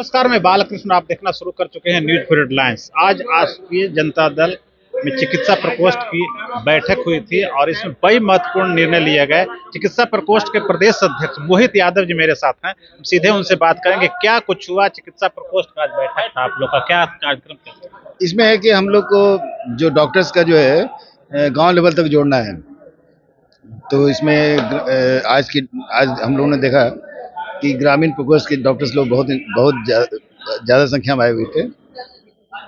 नमस्कार, मैं बालकृष्ण। आप देखना शुरू कर चुके हैं न्यूज फॉर हेडलाइंस। आज राष्ट्रीय जनता दल में चिकित्सा प्रकोष्ठ की बैठक हुई थी और इसमें बड़ी महत्वपूर्ण निर्णय लिए गए। चिकित्सा प्रकोष्ठ के प्रदेश अध्यक्ष मोहित यादव जी मेरे साथ हैं, सीधे उनसे बात करेंगे। क्या कुछ हुआ चिकित्सा प्रकोष्ठ का? आज बैठक था, आप लोग का क्या कार्यक्रम था? इसमें है कि हम लोग को जो डॉक्टर्स का जो है गांव लेवल तक जोड़ना है। तो इसमें आज हम लोगों ने देखा कि ग्रामीण प्रकोष्ठ के डॉक्टर्स लोग बहुत बहुत ज़्यादा संख्या में आए हुए थे।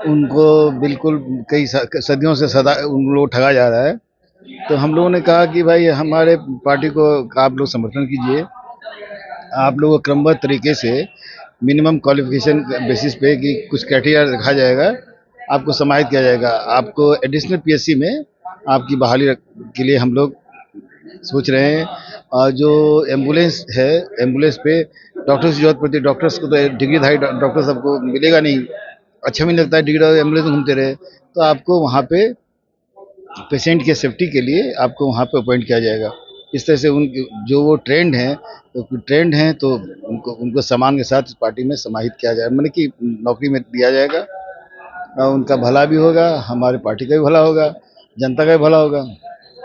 उनको बिल्कुल कई सदियों से सदा उन लोग ठगा जा रहा है। तो हम लोगों ने कहा कि भाई हमारे पार्टी को आप लोग समर्थन कीजिए। आप लोगों को क्रमबद्ध तरीके से मिनिमम क्वालिफिकेशन बेसिस पे कि कुछ क्राइटेरिया रखा जाएगा, आपको समाहित किया जाएगा। आपको एडिशनल पीएससी में आपकी बहाली के लिए हम लोग सोच रहे हैं। और जो एम्बुलेंस है, एम्बुलेंस पे डॉक्टर्स की जरूरत पड़ती है। डॉक्टर्स को तो डिग्रीधारी डॉक्टर सबको मिलेगा नहीं। अच्छा भी नहीं लगता है डिग्री एम्बुलेंस में घूमते रहे। तो आपको वहाँ पे पेशेंट के सेफ्टी के लिए आपको वहाँ पे अपॉइंट किया जाएगा। इस तरह से उन जो वो ट्रेंड हैं तो उनको उनको सम्मान के साथ पार्टी में समाहित किया जाए, मतलब कि नौकरी में दिया जाएगा। और उनका भला भी होगा, हमारे पार्टी का भी भला होगा, जनता का भी भला होगा।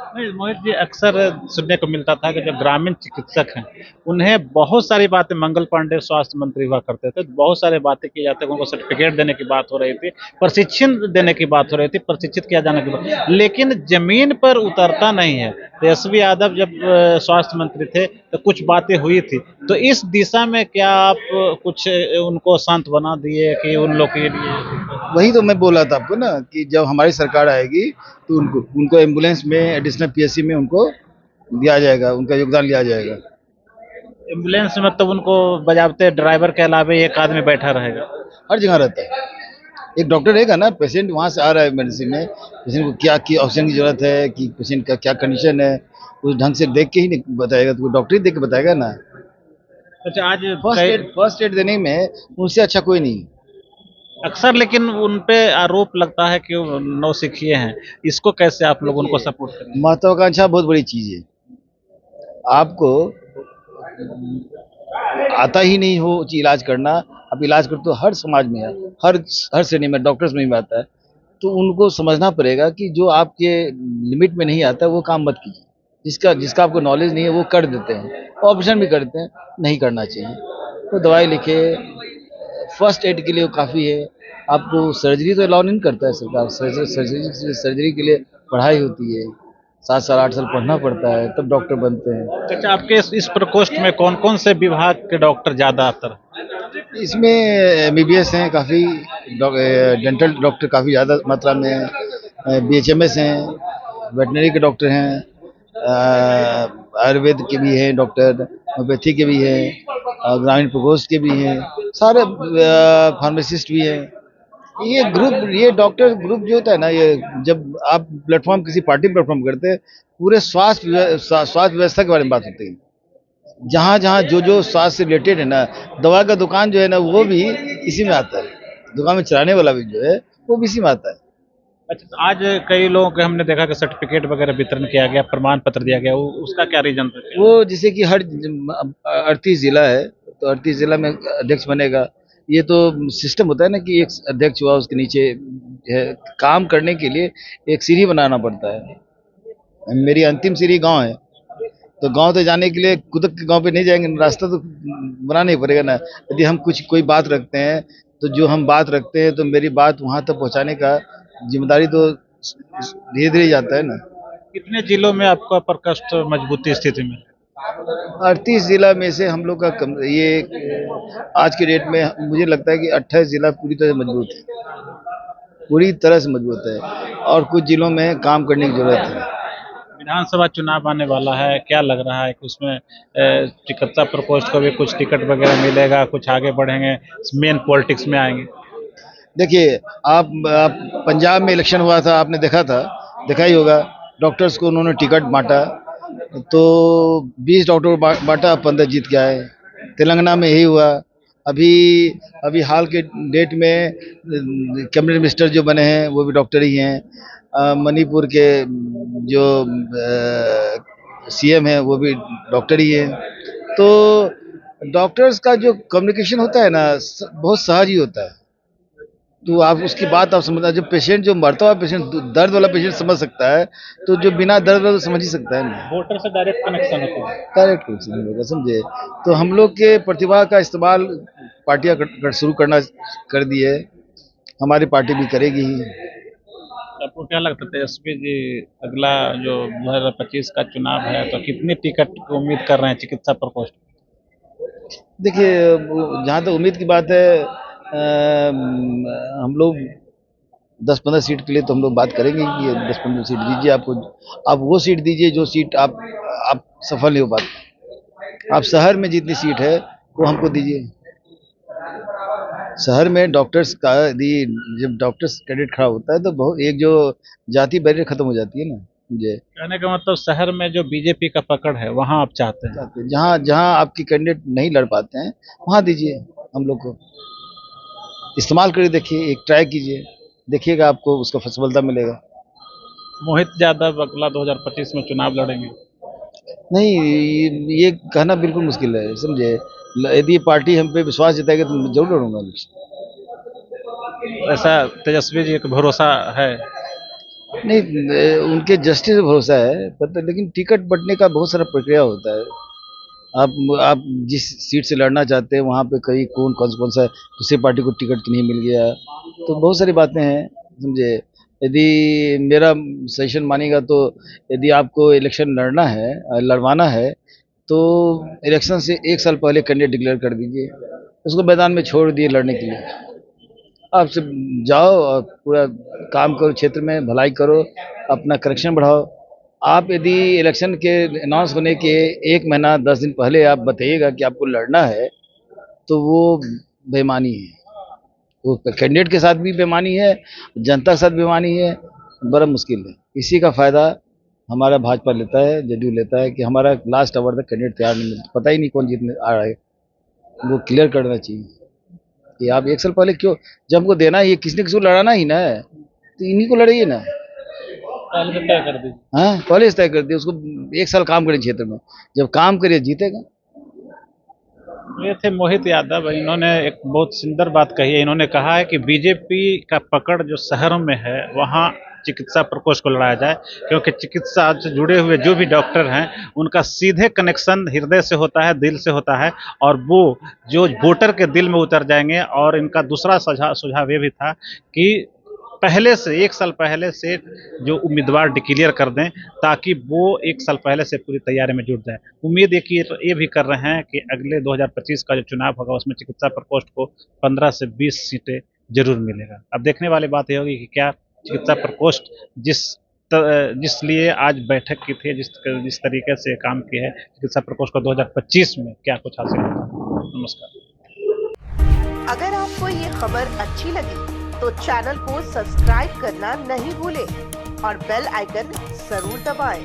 नहीं, मोहित जी, अक्सर सुनने को मिलता था कि जो ग्रामीण चिकित्सक हैं उन्हें बहुत सारी बातें, मंगल पांडे स्वास्थ्य मंत्री हुआ करते थे, तो बहुत सारी बातें की जाती, उनको सर्टिफिकेट देने की बात हो रही थी, प्रशिक्षण देने की बात हो रही थी, प्रशिक्षित किया जाने की बात, लेकिन जमीन पर उतरता नहीं है। तेजस्वी यादव जब स्वास्थ्य मंत्री थे तो कुछ बातें हुई थी, तो इस दिशा में क्या आप कुछ उनको सांत्वना दिए कि उन लोग के लिए? वही तो मैं बोल रहा था आपको ना कि जब हमारी सरकार आएगी तो उनको उनको एम्बुलेंस में एडिशनल पीएससी में उनको दिया जाएगा, उनका योगदान लिया जाएगा। एम्बुलेंस में मतलब उनको बजाबते ड्राइवर के अलावे एक आदमी बैठा रहेगा? हर जगह रहता है, एक डॉक्टर रहेगा ना। पेशेंट वहाँ से आ रहा है मेडिसिन में, पेशेंट को क्या की ऑक्सीजन की जरूरत है, कि पेशेंट का क्या कंडीशन है, उस ढंग से देख के ही नहीं बताएगा, तो डॉक्टर ही देख के बताएगा ना। अच्छा, आज फर्स्ट एड देने में उनसे अच्छा कोई नहीं। अक्सर लेकिन उन पे आरोप लगता है कि वो नौसिखिए हैं, इसको कैसे आप लोग उनको सपोर्ट करेंगे? महत्वाकांक्षा बहुत बड़ी चीज है। आपको आता ही नहीं हो इलाज करना, आप इलाज करते हो हर समाज में है, हर हर श्रेणी में, डॉक्टर्स में भी आता है। तो उनको समझना पड़ेगा कि जो आपके लिमिट में नहीं आता वो काम मत कीजिए। जिसका जिसका आपको नॉलेज नहीं है वो कर देते हैं, ऑपरेशन भी करते हैं, नहीं करना चाहिए। तो दवाई लिखे, फर्स्ट एड के लिए वो काफ़ी है। आपको सर्जरी तो अलाउ नहीं करता है सरकार। सर्जरी के लिए पढ़ाई होती है, 7 साल 8 साल पढ़ना पड़ता है, तब डॉक्टर बनते हैं। अच्छा, आपके इस प्रकोष्ठ में कौन कौन से विभाग के डॉक्टर ज्यादातर? इसमें एमबीबीएस हैं काफ़ी, डेंटल डॉक्टर काफ़ी ज़्यादा मात्रा में हैं, बीएचएमएस हैं, वेटनरी के डॉक्टर हैं, आयुर्वेद के भी हैं डॉक्टर, होम्योपैथी के भी हैं, और ग्रामीण प्रकोष्ठ के भी हैं, सारे फार्मासिस्ट भी हैं। ये डॉक्टर ग्रुप जो होता है ना, ये जब आप प्लेटफॉर्म किसी पार्टी प्लेटफॉर्म करते हैं, पूरे स्वास्थ्य व्यवस्था के बारे में बात होती है। जहाँ जहाँ जो जो स्वास्थ्य से रिलेटेड है ना, दवा का दुकान जो है ना वो भी इसी में आता है। दुकान में चलाने वाला भी जो है वो भी इसी में आता है। अच्छा, तो आज कई लोगों के हमने देखा कि सर्टिफिकेट वगैरह वितरण किया गया, प्रमाण पत्र दिया गया, उसका क्या रीजन था? वो जैसे कि हर 38 जिला है, तो 38 जिला में अध्यक्ष बनेगा। ये तो सिस्टम होता है ना कि एक अध्यक्ष हुआ, उसके नीचे है, काम करने के लिए एक सीढ़ी बनाना पड़ता है। मेरी अंतिम सीढ़ी गांव है, तो गांव तक जाने के लिए कुदक के गांव पे नहीं जाएंगे, रास्ता तो बनाना ही पड़ेगा ना। यदि हम कोई बात रखते हैं, तो जो हम बात रखते हैं तो मेरी बात वहां तक पहुंचाने का जिम्मेदारी तो धीरे धीरे जाता है ना। कितने जिलों में आपका प्रकोष्ठ मजबूती स्थिति में? 38 जिला में से हम लोग का ये आज के डेट में मुझे लगता है कि 28 जिला पूरी तरह से मजबूत है, पूरी तरह से मजबूत है, और कुछ जिलों में काम करने की जरूरत है। विधानसभा चुनाव आने वाला है, क्या लग रहा है कि उसमें चिकित्सा प्रकोष्ठ को भी कुछ टिकट वगैरह मिलेगा, कुछ आगे बढ़ेंगे, मेन पॉलिटिक्स में आएंगे? देखिए, आप पंजाब में इलेक्शन हुआ था, आपने देखा ही होगा। डॉक्टर्स को उन्होंने टिकट बांटा, तो 20 डॉक्टर को बांटा, 15 जीत के आए। तेलंगाना में यही हुआ। अभी अभी हाल के डेट में कैबिनेट मिनिस्टर जो बने हैं वो भी डॉक्टर ही हैं। मणिपुर के जो सीएम हैं वो भी डॉक्टर ही हैं। तो डॉक्टर्स का जो कम्युनिकेशन होता है ना बहुत सहज ही होता है। तो आप उसकी बात आप समझना, जब पेशेंट जो मरता हुआ पेशेंट दर्द वाला पेशेंट समझ सकता है, तो जो बिना दर्द वाला समझ ही सकता है ना। वोटर से डायरेक्ट कनेक्शन होता है। डायरेक्ट कनेक्शन होगा, समझे। तो हम लोग के प्रतिभा का इस्तेमाल पार्टियां शुरू करना कर दी है, हमारी पार्टी भी करेगी ही। आपको क्या लगता है तेजस्वी जी अगला जो 2025 का चुनाव है तो कितनी टिकट की उम्मीद कर रहे हैं चिकित्सा प्रकोष्ठ? देखिए, जहाँ तक उम्मीद की बात है, हम लोग 10-15 सीट के लिए तो हम लोग बात करेंगे कि 10-15 सीट दीजिए, आपको आप वो सीट दीजिए जो सीट आप सफल नहीं हो पाते। आप शहर में जितनी सीट है वो हमको दीजिए। शहर में डॉक्टर्स का यदि जब डॉक्टर्स कैडेट खड़ा होता है तो बहुत एक जो जाति बैरियर खत्म हो जाती है ना। मुझे कहने का मतलब शहर में जो बीजेपी का पकड़ है वहां आप चाहते हैं। जहाँ जहाँ आपकी कैंडिडेट नहीं लड़ पाते हैं वहाँ दीजिए हम लोग को। इस्तेमाल करके देखिए, एक ट्राई कीजिए, देखिएगा आपको उसका सफलता मिलेगा। मोहित यादव अगला 2025 में चुनाव लड़ेंगे। नहीं, ये कहना बिल्कुल मुश्किल है, समझे। यदि ये पार्टी हम पे विश्वास जताएगी तो जरूर लड़ूंगा। ऐसा तेजस्वी जी का भरोसा है? नहीं, उनके जस्टिस पे भरोसा है, पता, लेकिन टिकट बंटने का बहुत सारा प्रक्रिया होता है। आप जिस सीट से लड़ना चाहते हैं वहाँ पे कहीं कौन सा दूसरी पार्टी को टिकट नहीं मिल गया, तो बहुत सारी बातें हैं, समझे। यदि मेरा सजेशन मानेगा तो यदि आपको इलेक्शन लड़वाना है तो इलेक्शन से 1 साल पहले कैंडिडेट डिक्लेयर कर दीजिए, उसको मैदान में छोड़ दिए लड़ने के लिए। आप सब जाओ और पूरा काम करो, क्षेत्र में भलाई करो, अपना करेक्शन बढ़ाओ। आप यदि इलेक्शन के अनाउंस होने के 1 महीना 10 दिन पहले आप बताइएगा कि आपको लड़ना है, तो वो बेईमानी है। वो कैंडिडेट के साथ भी बेईमानी है, जनता के साथ बेईमानी है, बड़ा मुश्किल है। इसी का फायदा हमारा भाजपा लेता है, जदयू लेता है कि हमारा लास्ट आवर तक कैंडिडेट तैयार नहीं मिलता, पता ही नहीं कौन जीतने आ रहा है। वो क्लियर करना चाहिए कि आप 1 साल पहले क्यों, जब हमको देना है, ये किसी न किसी को लड़ाना ही ना है, तो इन्हीं को लड़ाइए ना। पहले से तय कर दीजिए। हाँ, पहले से तय कर दिए उसको। 1 साल काम करें क्षेत्र में, जब काम करिए जीतेगा। ये थे मोहित यादव। इन्होंने एक बहुत सुंदर बात कही है। इन्होंने कहा है कि बीजेपी का पकड़ जो शहरों में है वहाँ चिकित्सा प्रकोष्ठ को लड़ाया जाए, क्योंकि चिकित्सा से जुड़े हुए जो भी डॉक्टर हैं उनका सीधे कनेक्शन हृदय से होता है, दिल से होता है, और वो जो वोटर के दिल में उतर जाएंगे। और इनका दूसरा सुझाव ये भी था कि पहले से 1 साल पहले से जो उम्मीदवार डिक्लेयर कर दें, ताकि वो 1 साल पहले से पूरी तैयारी में जुट जाए। उम्मीद ये भी कर रहे हैं कि अगले 2025 का जो चुनाव होगा उसमें चिकित्सा प्रकोष्ठ को 15 से 20 सीटें जरूर मिलेगा। अब देखने वाली बात ये होगी कि क्या चिकित्सा प्रकोष्ठ जिस लिए आज बैठक की थी, जिस तरीके से काम की है, चिकित्सा प्रकोष्ठ को 2025 में क्या कुछ हासिल होगा। नमस्कार। अगर आपको ये खबर अच्छी लगी तो चैनल को सब्सक्राइब करना नहीं भूलें और बेल आइकन जरूर दबाएं।